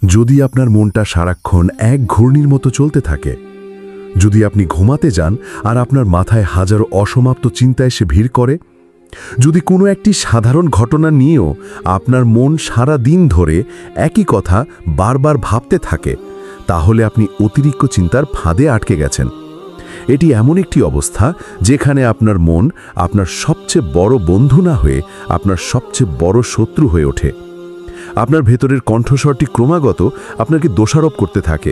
যদি আপনার মনটা সারাক্ষণ এক ঘূর্ণির মতো চলতে থাকে, যদি আপনি ঘুমাতে যান আর আপনার মাথায় হাজারো অসমাপ্ত চিন্তা এসে ভিড় করে, যদি কোনো একটি সাধারণ ঘটনা নিয়েও আপনার মন সারা দিন ধরে একই কথা বারবার ভাবতে থাকে, তাহলে আপনি অতিরিক্ত চিন্তার ফাঁদে আটকে গেছেন। এটি এমন একটি অবস্থা যেখানে আপনার মন আপনার সবচেয়ে বড় বন্ধু না হয়ে আপনার সবচেয়ে বড় শত্রু হয়ে ওঠে। আপনার ভেতরের কণ্ঠস্বরটি ক্রমাগত আপনাকে দোষারোপ করতে থাকে,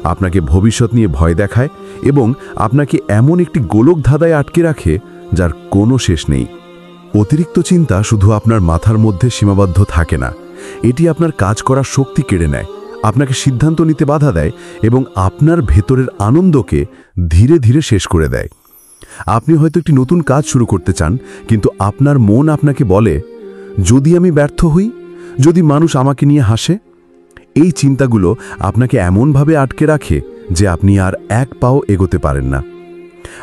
আপনাকে ভবিষ্যৎ নিয়ে ভয় দেখায় এবং আপনাকে এমন একটি গোলক ধাঁধায় আটকে রাখে যার কোনো শেষ নেই। অতিরিক্ত চিন্তা শুধু আপনার মাথার মধ্যে সীমাবদ্ধ থাকে না, এটি আপনার কাজ করার শক্তি কেড়ে নেয়, আপনাকে সিদ্ধান্ত নিতে বাধা দেয় এবং আপনার ভেতরের আনন্দকে ধীরে ধীরে শেষ করে দেয়। আপনি হয়তো একটি নতুন কাজ শুরু করতে চান, কিন্তু আপনার মন আপনাকে বলে, যদি আমি ব্যর্থ হই, যদি মানুষ আমাকে নিয়ে হাসে। এই চিন্তাগুলো আপনাকে এমনভাবে আটকে রাখে যে আপনি আর এক পাও এগোতে পারেন না।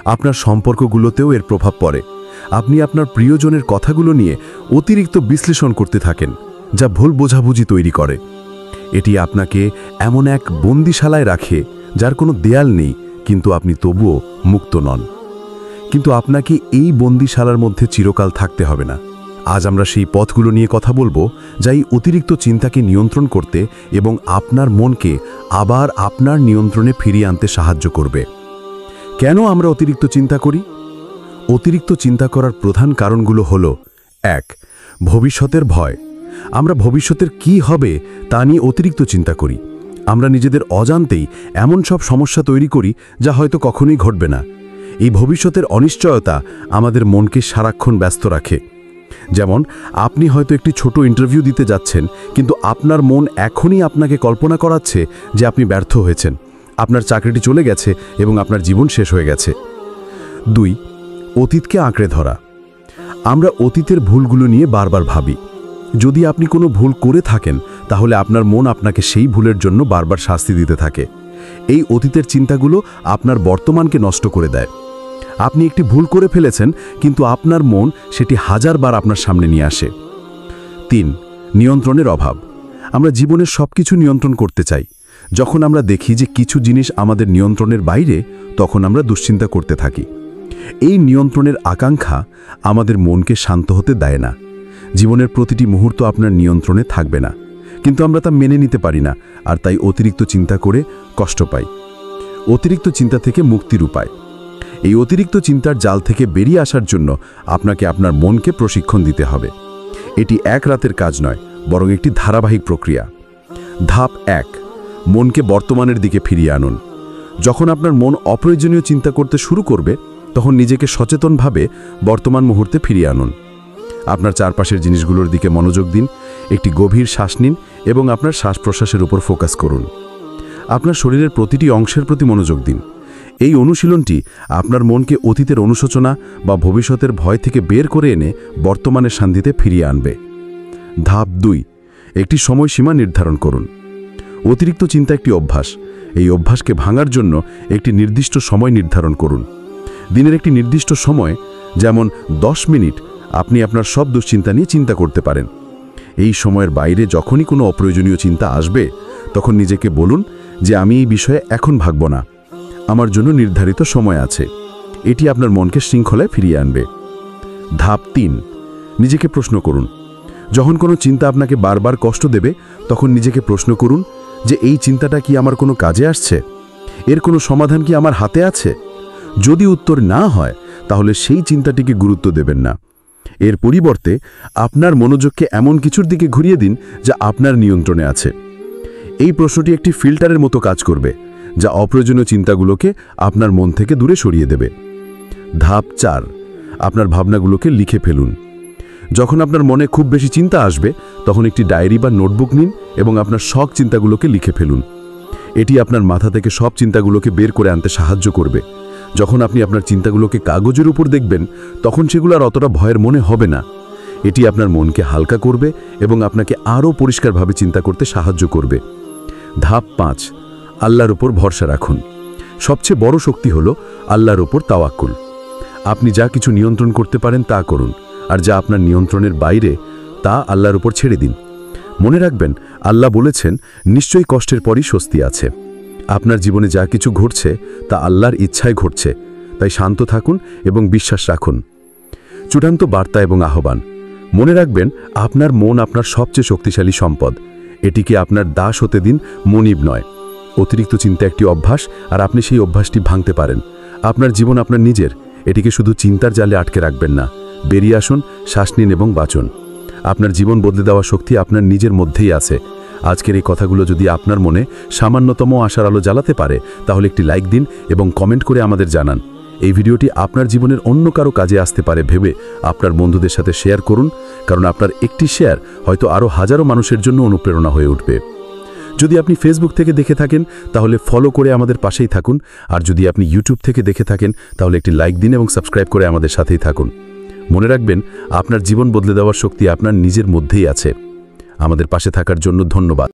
আপনার সম্পর্কগুলোতেও এর প্রভাব পড়ে। আপনি আপনার প্রিয়জনের কথাগুলো নিয়ে অতিরিক্ত বিশ্লেষণ করতে থাকেন, যা ভুল বোঝাবুঝি তৈরি করে। এটি আপনাকে এমন এক বন্দিশালায় রাখে যার কোনো দেয়াল নেই, কিন্তু আপনি তবুও মুক্ত নন। কিন্তু আপনাকে এই বন্দিশালার মধ্যে চিরকাল থাকতে হবে না। আজ আমরা সেই পথগুলো নিয়ে কথা বলবো, যা এই অতিরিক্ত চিন্তাকে নিয়ন্ত্রণ করতে এবং আপনার মনকে আবার আপনার নিয়ন্ত্রণে ফিরিয়ে আনতে সাহায্য করবে। কেন আমরা অতিরিক্ত চিন্তা করি? অতিরিক্ত চিন্তা করার প্রধান কারণগুলো হলো: ১. ভবিষ্যতের ভয়। আমরা ভবিষ্যতের কি হবে তা নিয়ে অতিরিক্ত চিন্তা করি। আমরা নিজেদের অজান্তেই এমন সব সমস্যা তৈরি করি যা হয়তো কখনোই ঘটবে না। এই ভবিষ্যতের অনিশ্চয়তা আমাদের মনকে সারাক্ষণ ব্যস্ত রাখে। যেমন, আপনি হয়তো একটি ছোট ইন্টারভিউ দিতে যাচ্ছেন, কিন্তু আপনার মন এখনই আপনাকে কল্পনা করাচ্ছে যে আপনি ব্যর্থ হয়েছেন, আপনার চাকরিটি চলে গেছে এবং আপনার জীবন শেষ হয়ে গেছে। ২. অতীতকে আঁকড়ে ধরা। আমরা অতীতের ভুলগুলো নিয়ে বারবার ভাবি। যদি আপনি কোনো ভুল করে থাকেন, তাহলে আপনার মন আপনাকে সেই ভুলের জন্য বারবার শাস্তি দিতে থাকে। এই অতীতের চিন্তাগুলো আপনার বর্তমানকে নষ্ট করে দেয়। আপনি একটি ভুল করে ফেলেছেন, কিন্তু আপনার মন সেটি হাজারবার আপনার সামনে নিয়ে আসে। ৩. নিয়ন্ত্রণের অভাব। আমরা জীবনের সবকিছু নিয়ন্ত্রণ করতে চাই। যখন আমরা দেখি যে কিছু জিনিস আমাদের নিয়ন্ত্রণের বাইরে, তখন আমরা দুশ্চিন্তা করতে থাকি। এই নিয়ন্ত্রণের আকাঙ্ক্ষা আমাদের মনকে শান্ত হতে দেয় না। জীবনের প্রতিটি মুহূর্ত আপনার নিয়ন্ত্রণে থাকবে না, কিন্তু আমরা তা মেনে নিতে পারি না, আর তাই অতিরিক্ত চিন্তা করে কষ্ট পাই। অতিরিক্ত চিন্তা থেকে মুক্তির উপায়। এই অতিরিক্ত চিন্তার জাল থেকে বেরিয়ে আসার জন্য আপনাকে আপনার মনকে প্রশিক্ষণ দিতে হবে। এটি এক রাতের কাজ নয়, বরং একটি ধারাবাহিক প্রক্রিয়া। ধাপ ১. মনকে বর্তমানের দিকে ফিরিয়ে আনুন। যখন আপনার মন অপ্রয়োজনীয় চিন্তা করতে শুরু করবে, তখন নিজেকে সচেতনভাবে বর্তমান মুহূর্তে ফিরিয়ে আনুন। আপনার চারপাশের জিনিসগুলোর দিকে মনোযোগ দিন, একটি গভীর শ্বাস নিন এবং আপনার শ্বাস-প্রশ্বাসের উপর ফোকাস করুন। আপনার শরীরের প্রতিটি অংশের প্রতি মনোযোগ দিন। এই অনুশীলনটি আপনার মনকে অতীতের অনুশোচনা বা ভবিষ্যতের ভয় থেকে বের করে এনে বর্তমানের শান্তিতে ফিরিয়ে আনবে। ধাপ ২. একটি সময়সীমা নির্ধারণ করুন। অতিরিক্ত চিন্তা একটি অভ্যাস। এই অভ্যাসকে ভাঙার জন্য একটি নির্দিষ্ট সময় নির্ধারণ করুন। দিনের একটি নির্দিষ্ট সময়, যেমন ১০ মিনিট, আপনি আপনার সব দুশ্চিন্তা নিয়ে চিন্তা করতে পারেন। এই সময়ের বাইরে যখনই কোনো অপ্রয়োজনীয় চিন্তা আসবে, তখন নিজেকে বলুন যে আমি এই বিষয়ে এখন ভাবব না, আমার জন্য নির্ধারিত সময় আছে। এটি আপনার মনকে শৃঙ্খলায় ফিরিয়ে আনবে। ধাপ ৩. নিজেকে প্রশ্ন করুন। যখন কোনো চিন্তা আপনাকে বারবার কষ্ট দেবে, তখন নিজেকে প্রশ্ন করুন যে এই চিন্তাটা কি আমার কোনো কাজে আসছে? এর কোনো সমাধান কি আমার হাতে আছে? যদি উত্তর না হয়, তাহলে সেই চিন্তাটিকে গুরুত্ব দেবেন না। এর পরিবর্তে আপনার মনোযোগকে এমন কিছুর দিকে ঘুরিয়ে দিন যা আপনার নিয়ন্ত্রণে আছে। এই প্রশ্নটি একটি ফিল্টারের মতো কাজ করবে, যা অপ্রয়োজনীয় চিন্তাগুলোকে আপনার মন থেকে দূরে সরিয়ে দেবে। ধাপ ৪. আপনার ভাবনাগুলোকে লিখে ফেলুন। যখন আপনার মনে খুব বেশি চিন্তা আসবে, তখন একটি ডায়েরি বা নোটবুক নিন এবং আপনার শখ চিন্তাগুলোকে লিখে ফেলুন। এটি আপনার মাথা থেকে সব চিন্তাগুলোকে বের করে আনতে সাহায্য করবে। যখন আপনি আপনার চিন্তাগুলোকে কাগজের উপর দেখবেন, তখন সেগুলো আর অতটা ভয়ের মনে হবে না। এটি আপনার মনকে হালকা করবে এবং আপনাকে আরও পরিষ্কারভাবে চিন্তা করতে সাহায্য করবে। ধাপ ৫. আল্লাহর উপর ভরসা রাখুন। সবচেয়ে বড় শক্তি হলো আল্লাহর উপর তাওয়াক্কুল। আপনি যা কিছু নিয়ন্ত্রণ করতে পারেন তা করুন, আর যা আপনার নিয়ন্ত্রণের বাইরে তা আল্লাহর উপর ছেড়ে দিন। মনে রাখবেন, আল্লাহ বলেছেন, নিশ্চয়ই কষ্টের পরই স্বস্তি আছে। আপনার জীবনে যা কিছু ঘটছে তা আল্লাহর ইচ্ছায় ঘটছে, তাই শান্ত থাকুন এবং বিশ্বাস রাখুন। চূড়ান্ত বার্তা এবং আহ্বান। মনে রাখবেন, আপনার মন আপনার সবচেয়ে শক্তিশালী সম্পদ। এটিকে আপনার দাস হতে দিন, মনিব নয়। অতিরিক্ত চিন্তা একটি অভ্যাস, আর আপনি সেই অভ্যাসটি ভাঙতে পারেন। আপনার জীবন আপনার নিজের, এটিকে শুধু চিন্তার জালে আটকে রাখবেন না। বেরিয়ে আসুন, শ্বাস নিন এবং বাঁচুন। আপনার জীবন বদলে দেওয়া শক্তি আপনার নিজের মধ্যেই আছে। আজকের এই কথাগুলো যদি আপনার মনে সামান্যতম আশার আলো জ্বালাতে পারে, তাহলে একটি লাইক দিন এবং কমেন্ট করে আমাদের জানান। এই ভিডিওটি আপনার জীবনের অন্য কারো কাজে আসতে পারে ভেবে আপনার বন্ধুদের সাথে শেয়ার করুন, কারণ আপনার একটি শেয়ার হয়তো আরও হাজারো মানুষের জন্য অনুপ্রেরণা হয়ে উঠবে। যদি আপনি ফেসবুক থেকে দেখে থাকেন, তাহলে ফলো করে আমাদের পাশেই থাকুন। আর যদি আপনি ইউটিউব থেকে দেখে থাকেন, তাহলে একটি লাইক দিন এবং সাবস্ক্রাইব করে আমাদের সাথেই থাকুন। মনে রাখবেন, আপনার জীবন বদলে দেওয়ার শক্তি আপনার নিজের মধ্যেই আছে। আমাদের পাশে থাকার জন্য ধন্যবাদ।